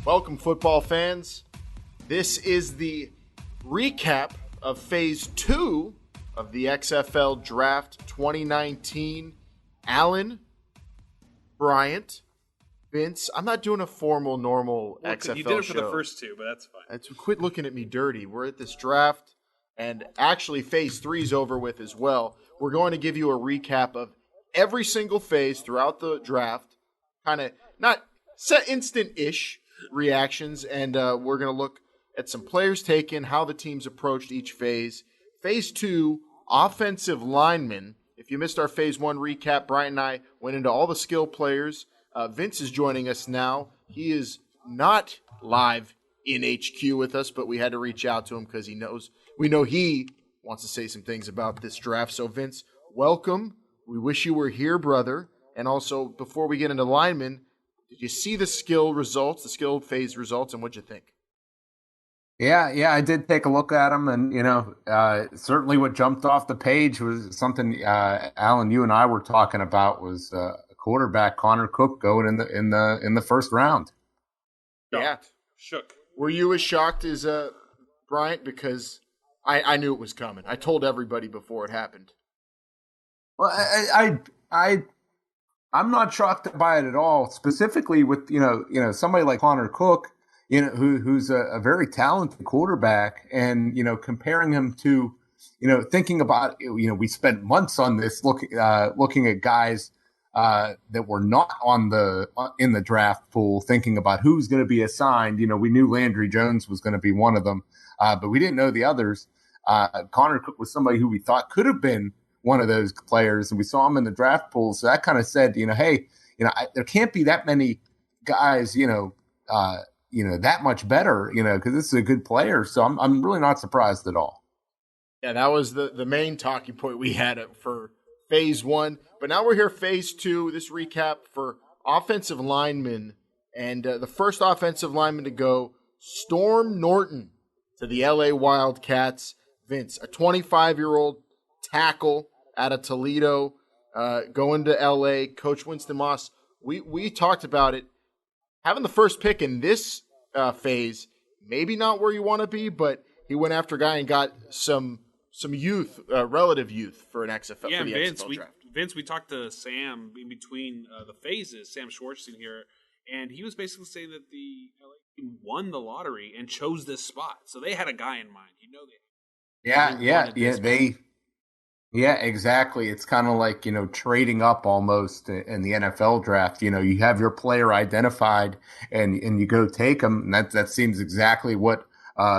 Welcome, football fans. This is the recap of Phase 2 of the XFL Draft 2019. Alan, Bryant, Vince. I'm not doing a formal, normal XFL show. You did it for the first two, but that's fine. Quit looking at me dirty. We're at this draft, and actually Phase 3 is over with as well. We're going to give you a recap of every single phase throughout the draft, kind of not set instant-ish reactions, and we're going to look at some players taken, how the teams approached each phase. Phase 2, offensive linemen. If you missed our Phase 1 recap, Bryant and I went into all the skill players. Vince is joining us now. He is not live in HQ with us, but we had to reach out to him because we know he wants to say some things about this draft. So, Vince, welcome. We wish you were here, brother. And also, before we get into linemen, did you see the skill phase results, and what'd you think? Yeah, I did take a look at them, and certainly what jumped off the page was something Alan, you and I were talking about was quarterback Connor Cook going in the first round. Yeah, shook. Were you as shocked as Bryant? Because I knew it was coming. I told everybody before it happened. Well, I'm not shocked by it at all. Specifically with somebody like Connor Cook, who's a very talented quarterback, and comparing him to, thinking about, we spent months on this looking at guys that were not in the draft pool, thinking about who's going to be assigned. We knew Landry Jones was going to be one of them, but we didn't know the others. Connor Cook was somebody who we thought could have been one of those players, and we saw him in the draft pool. So that kind of said, hey, there can't be that many guys, that much better, because this is a good player. So I'm really not surprised at all. Yeah, that was the main talking point we had for Phase 1. But now we're here, Phase 2, this recap for offensive linemen. And the first offensive lineman to go, Storm Norton to the LA Wildcats. Vince, a 25-year-old tackle out of Toledo, going to LA. Coach Winston Moss, we talked about it. Having the first pick in this phase, maybe not where you want to be, but he went after a guy and got some youth, relative youth for an XFL. Yeah, for the Vince, XFL draft. We talked to Sam in between the phases, Sam Schwartzstein here, and he was basically saying that the LA team won the lottery and chose this spot. So they had a guy in mind. Yeah, exactly. It's kind of like, trading up almost in the NFL draft. You have your player identified and you go take them. And that seems exactly what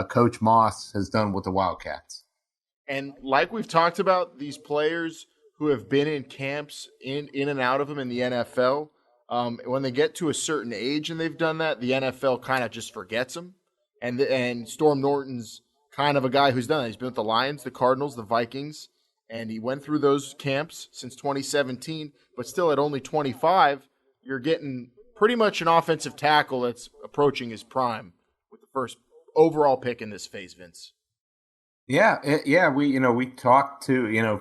Coach Moss has done with the Wildcats. And like we've talked about, these players who have been in camps in and out of them in the NFL, when they get to a certain age and they've done that, the NFL kind of just forgets them. And Storm Norton's kind of a guy who's done that. He's been with the Lions, the Cardinals, the Vikings, and he went through those camps since 2017, but still at only 25, you're getting pretty much an offensive tackle that's approaching his prime with the first overall pick in this phase, Vince. Yeah. We talked to,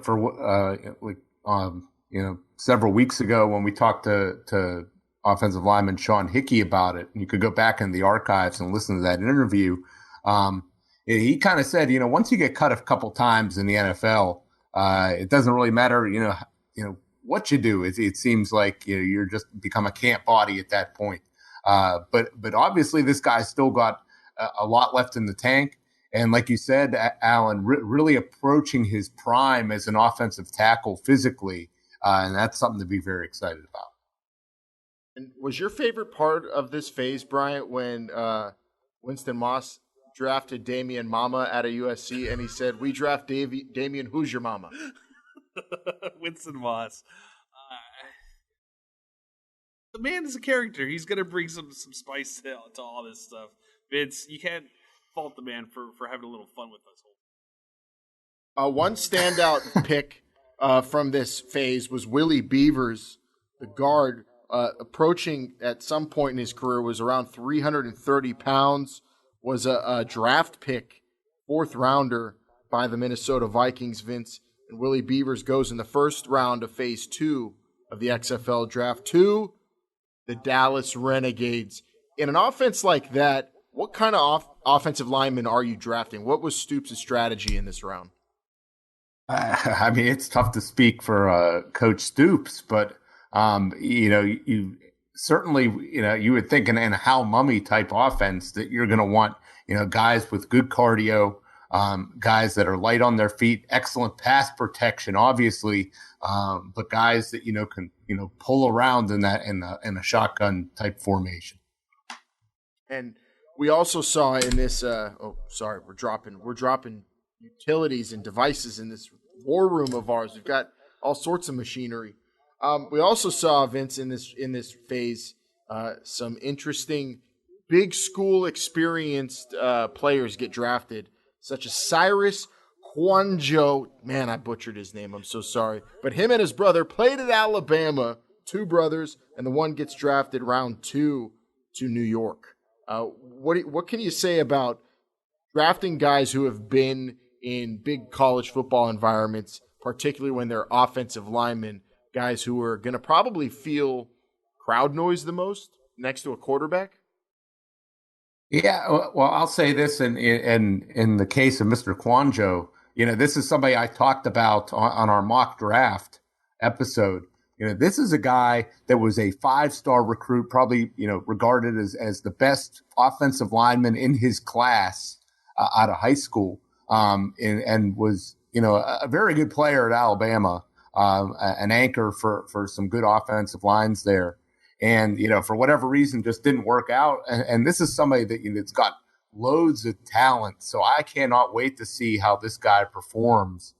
several weeks ago when we talked to offensive lineman Sean Hickey about it, and you could go back in the archives and listen to that interview. He kind of said, once you get cut a couple times in the NFL, it doesn't really matter, what you do. It seems like you're just become a camp body at that point. But obviously this guy's still got a lot left in the tank. And like you said, Alan, really approaching his prime as an offensive tackle physically. And that's something to be very excited about. And was your favorite part of this phase, Bryant, when Winston Moss drafted Damian Mama out of USC, and he said, "We draft Damian. Who's your mama?" Winston Moss, the man is a character. He's gonna bring some spice to all this stuff. Vince, you can't fault the man for having a little fun with us. One standout pick from this phase was Willie Beavers, the guard, approaching at some point in his career, was around 330 pounds. Was a draft pick, fourth rounder by the Minnesota Vikings, Vince. And Willie Beavers goes in the first round of Phase 2 of the XFL Draft to the Dallas Renegades. in an offense like that, what kind of offensive lineman are you drafting? What was Stoops' strategy in this round? I mean, it's tough to speak for Coach Stoops, but you certainly, you would think in a Hal Mummy type offense that you're going to want, guys with good cardio, guys that are light on their feet, excellent pass protection, obviously, but guys that can pull around in a shotgun type formation. And we also saw in this. We're dropping utilities and devices in this war room of ours. We've got all sorts of machinery. We also saw, Vince, in this phase some interesting big school experienced players get drafted, such as Cyrus Kwanjo. Man, I butchered his name. I'm so sorry. But him and his brother played at Alabama, two brothers, and the one gets drafted round 2 to New York. What can you say about drafting guys who have been in big college football environments, particularly when they're offensive linemen, guys who are going to probably feel crowd noise the most next to a quarterback? Yeah, well, I'll say this in the case of Mr. Kwanjo, this is somebody I talked about on our mock draft episode. This is a guy that was a 5-star recruit, probably, regarded as the best offensive lineman in his class out of high school, and was, a very good player at Alabama, an anchor for some good offensive lines there. And, for whatever reason, just didn't work out. And this is somebody that, that's got loads of talent. So I cannot wait to see how this guy performs.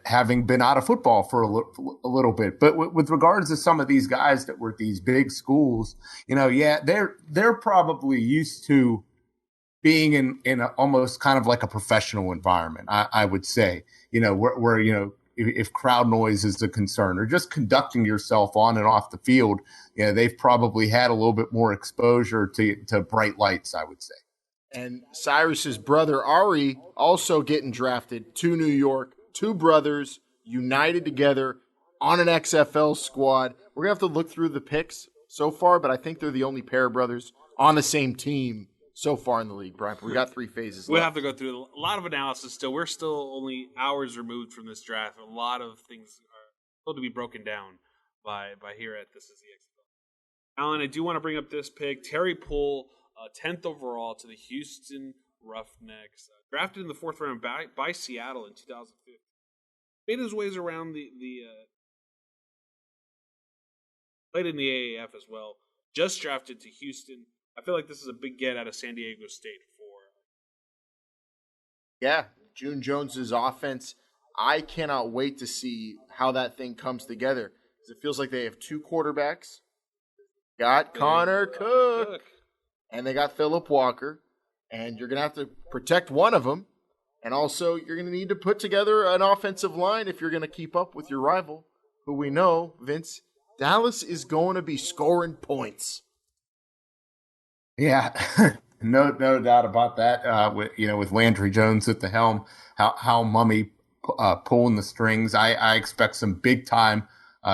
Having been out of football for a little bit, but with regards to some of these guys that were at these big schools, they're probably used to being in almost kind of like a professional environment. I would say, where if crowd noise is a concern or just conducting yourself on and off the field, they've probably had a little bit more exposure to bright lights, I would say. And Cyrus's brother Ari also getting drafted to New York. Two brothers united together on an XFL squad. We're going to have to look through the picks so far, but I think they're the only pair of brothers on the same team so far in the league, Bryant. We got 3 phases left. We'll have to go through a lot of analysis still. We're still only hours removed from this draft. A lot of things are still to be broken down by here at This Is the XFL. Alan, I do want to bring up this pick. Terry Poole, 10th overall to the Houston Roughnecks. Drafted in the 4th round by Seattle in 2015. Made his ways around played in the AAF as well. Just drafted to Houston. I feel like this is a big get out of San Diego State for. Yeah, June Jones's offense. I cannot wait to see how that thing comes together. Because it feels like they have 2 quarterbacks. Got Connor Cook. And they got Phillip Walker. And you're going to have to protect one of them. And also, you're going to need to put together an offensive line if you're going to keep up with your rival, who we know, Vince, Dallas is going to be scoring points. Yeah, no doubt about that. With Landry Jones at the helm, how Mummy pulling the strings, I expect some big time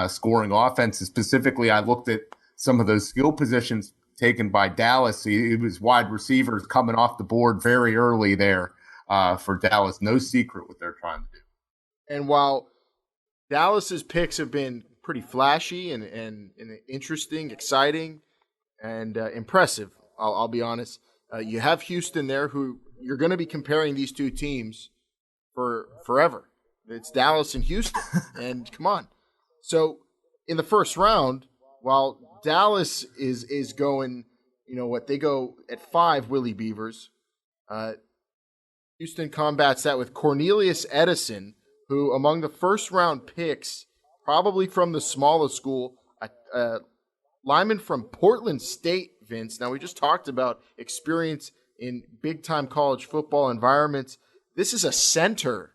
scoring offenses. Specifically, I looked at some of those skill positions taken by Dallas. It was wide receivers coming off the board very early there. For Dallas, no secret what they're trying to do. And while Dallas's picks have been pretty flashy and interesting, exciting, and impressive, I'll be honest, you have Houston there, who you're going to be comparing these two teams for forever. It's Dallas and Houston, and come on. So in the first round, while Dallas is going, they go at 5 Willie Beavers. Houston combats that with Cornelius Edison, who among the first round picks, probably from the smallest school, a lineman from Portland State, Vince. Now, we just talked about experience in big-time college football environments. This is a center,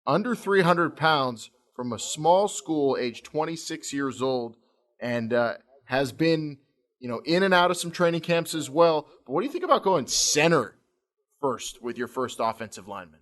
under 300 pounds, from a small school, age 26 years old, and has been, in and out of some training camps as well. But what do you think about going center first with your first offensive lineman?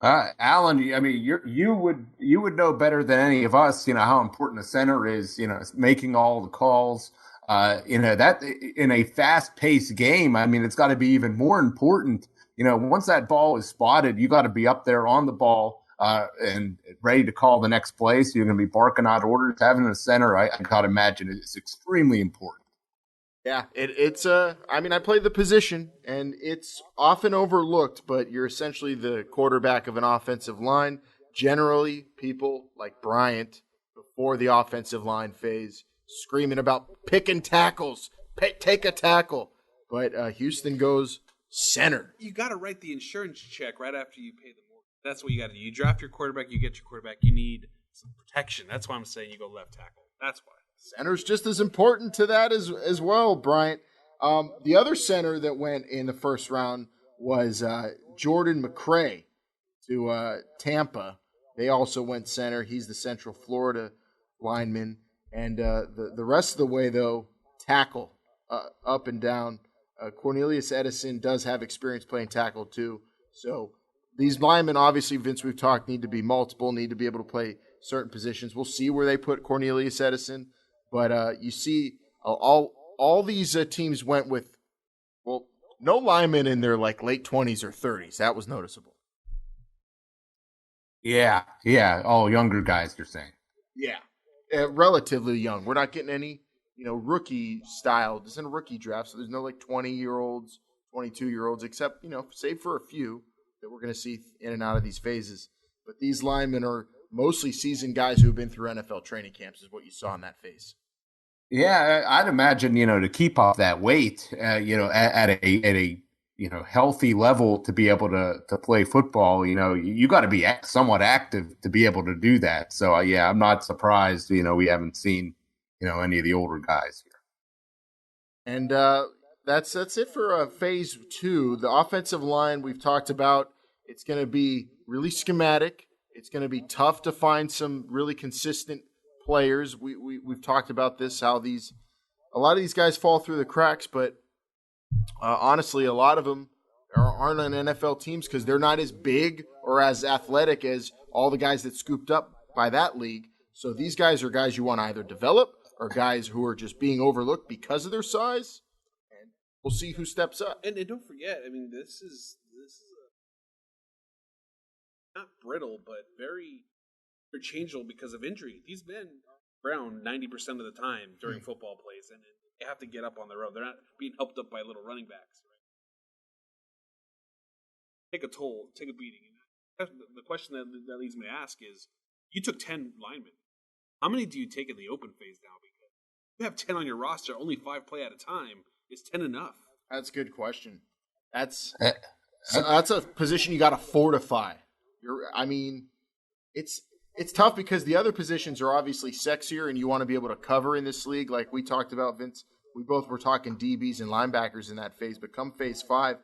Alan, I mean, you would know better than any of us, how important a center is, making all the calls. That in a fast-paced game, I mean, it's got to be even more important. Once that ball is spotted, you got to be up there on the ball and ready to call the next play. So you're going to be barking out orders. Having a center, I got to imagine, is extremely important. Yeah, I mean, I played the position, and it's often overlooked, but you're essentially the quarterback of an offensive line. Generally, people like Bryant, before the offensive line phase, screaming about picking tackles, take a tackle. But Houston goes center. You got to write the insurance check right after you pay the mortgage. That's what you got to do. You draft your quarterback, you get your quarterback. You need some protection. That's why I'm saying you go left tackle. That's why. Center's just as important to that as well, Bryant. The other center that went in the first round was Jordan McCray to Tampa. They also went center. He's the Central Florida lineman. And the rest of the way, though, tackle up and down. Cornelius Edison does have experience playing tackle, too. So these linemen, obviously, Vince, we've talked, need to be multiple, need to be able to play certain positions. We'll see where they put Cornelius Edison. But you see, all these teams went with, well, no linemen in their like late 20s or 30s. That was noticeable. Yeah, all younger guys, you're saying. Yeah, relatively young. We're not getting any, rookie style. This isn't a rookie draft, so there's no like 20-year-olds, 22-year-olds, except, save for a few that we're going to see in and out of these phases. But these linemen are mostly seasoned guys who have been through NFL training camps, is what you saw in that phase. Yeah, I'd imagine, to keep off that weight, at a healthy level to be able to play football, you got to be somewhat active to be able to do that. So, I'm not surprised, we haven't seen, any of the older guys here. And that's it for phase two. The offensive line we've talked about, it's going to be really schematic. It's going to be tough to find some really consistent players. We've talked about this, how a lot of these guys fall through the cracks, but honestly, a lot of them aren't on NFL teams because they're not as big or as athletic as all the guys that scooped up by that league. So these guys are guys you want to either develop or guys who are just being overlooked because of their size. And we'll see who steps up. And don't forget, I mean, this is not brittle, but very interchangeable because of injury. These men are around 90% of the time during football plays, and they have to get up on their own. They're not being helped up by little running backs. Right? Take a toll, take a beating. And the question that leads me to ask is, you took 10 linemen. How many do you take in the open phase now? Because you have 10 on your roster, only 5 play at a time. Is 10 enough? That's a good question. That's a position you got to fortify. It's tough because the other positions are obviously sexier and you want to be able to cover in this league. Like we talked about, Vince, we both were talking DBs and linebackers in that phase. But come phase 5,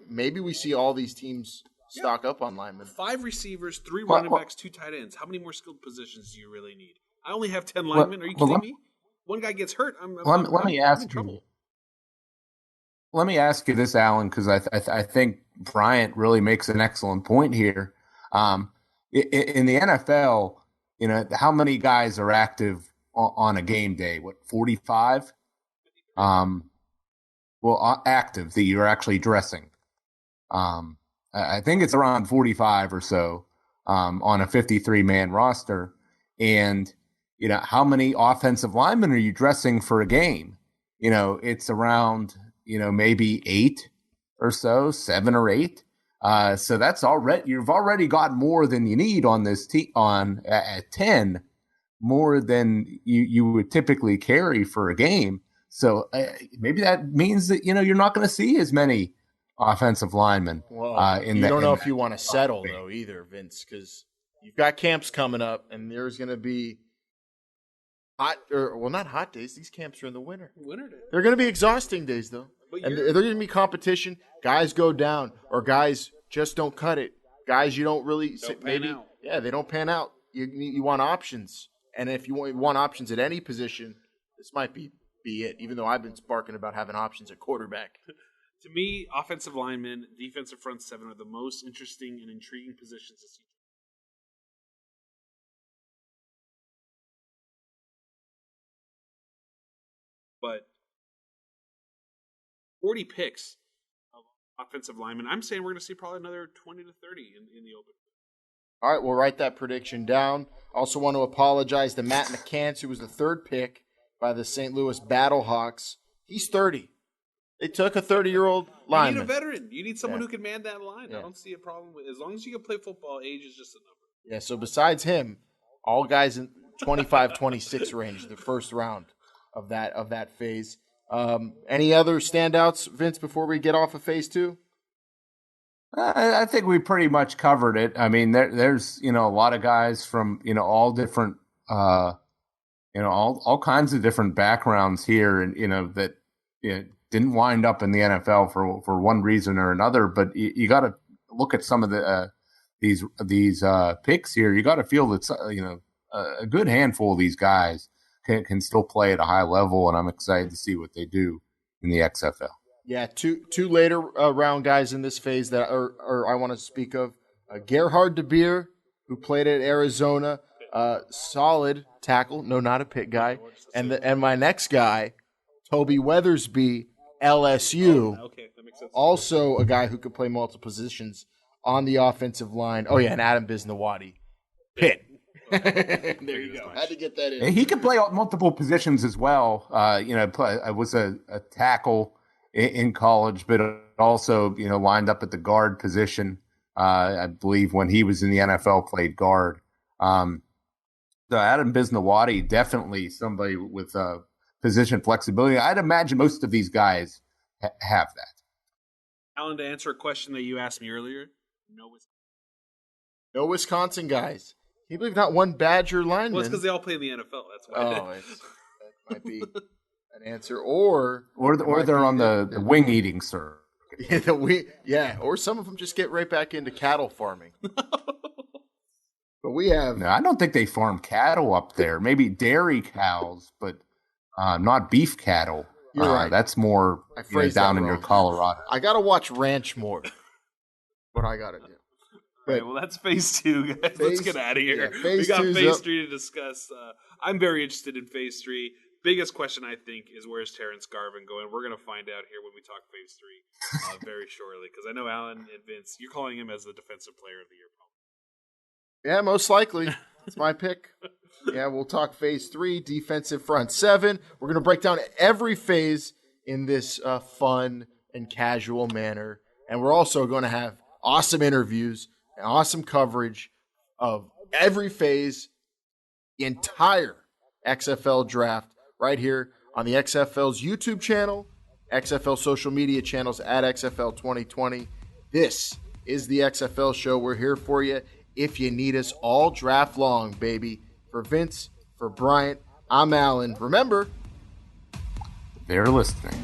maybe we see all these teams stock up on linemen. 5 receivers, 3 running backs, 2 tight ends. How many more skilled positions do you really need? I only have 10 linemen. Are you kidding me? One guy gets hurt. Let me ask you. Let me ask you this, Alan, because I think Bryant really makes an excellent point here. In the NFL, how many guys are active on a game day? 45? Active that you're actually dressing. I think it's around 45 or so on a 53-man roster. And, how many offensive linemen are you dressing for a game? It's around, maybe 8 or so, 7 or 8. So that's you've already got more than you need on this team at 10, more than you would typically carry for a game. So maybe that means that, you're not going to see as many offensive linemen. Well, you don't know if you want to settle though either, Vince, because you've got camps coming up and there's going to be not hot days. These camps are in the winter. Winter days. They're going to be exhausting days though. And there's going to be competition. Guys go down, or guys just don't cut it. Guys you don't really they don't pan out. You want options, and if you want options at any position, this might be it. Even though I've been sparking about having options at quarterback. To me, offensive linemen, defensive front seven are the most interesting and intriguing positions to see. But 40 picks of offensive linemen. I'm saying we're going to see probably another 20 to 30 in the open. All right, we'll write that prediction down. Also want to apologize to Matt McCants, who was the third pick by the St. Louis Battlehawks. He's 30. They took a 30-year-old lineman. You need a veteran. You need someone who can man that line. I don't see a problem with, as long as you can play football, age is just a number. Yeah, so besides him, all guys in 25, 26 range, the first round of that phase. Any other standouts, Vince, before we get off of phase two? I think we pretty much covered it. I mean, there's a lot of guys from all different all kinds of different backgrounds here, and that didn't wind up in the NFL for one reason or another. But you got to look at some of the these picks here. You got to feel that a good handful of these guys can still play at a high level, and I'm excited to see what they do in the XFL. Yeah, two later round guys in this phase that I want to speak of. Gerhard De Beer, who played at Arizona, solid tackle. No, not a pick guy. And my next guy, Toby Weathersby, LSU. Okay, that makes sense. Also a guy who could play multiple positions on the offensive line. Oh yeah, and Adam Bisnawadi, Pitt. There you go. Had to get that in. He can play multiple positions as well. I was a tackle in college, but also lined up at the guard position. I believe when he was in the NFL, played guard. So Adam Bisnawadi, definitely somebody with position flexibility. I'd imagine most of these guys have that. Alan, to answer a question that you asked me earlier, no Wisconsin guys. Can you believe not one Badger lineman? Well, it's because they all play in the NFL. That's why. That might be an answer. Or they're on the wing eating circuit. Yeah, or some of them just get right back into cattle farming. But we have. No, I don't think they farm cattle up there. Maybe dairy cows, but not beef cattle. You're right. That's more down in your Colorado. I got to watch ranch more. What I got to do. All right, well, that's phase two, guys. Let's get out of here. Yeah, we got phase three to discuss. I'm very interested in phase three. Biggest question, I think, is where's Terrence Garvin going? We're going to find out here when we talk phase three very shortly, because I know Alan and Vince, you're calling him as the defensive player of the year. Yeah, most likely. It's my pick. Yeah, we'll talk phase three, defensive front seven. We're going to break down every phase in this fun and casual manner. And we're also going to have awesome interviews and awesome coverage of every phase, the entire XFL draft, right here on the XFL's YouTube channel, XFL social media channels at XFL 2020. This is the XFL Show. We're here for you if you need us all draft long, baby. For Vince, for Bryant, I'm Alan. Remember, they're listening.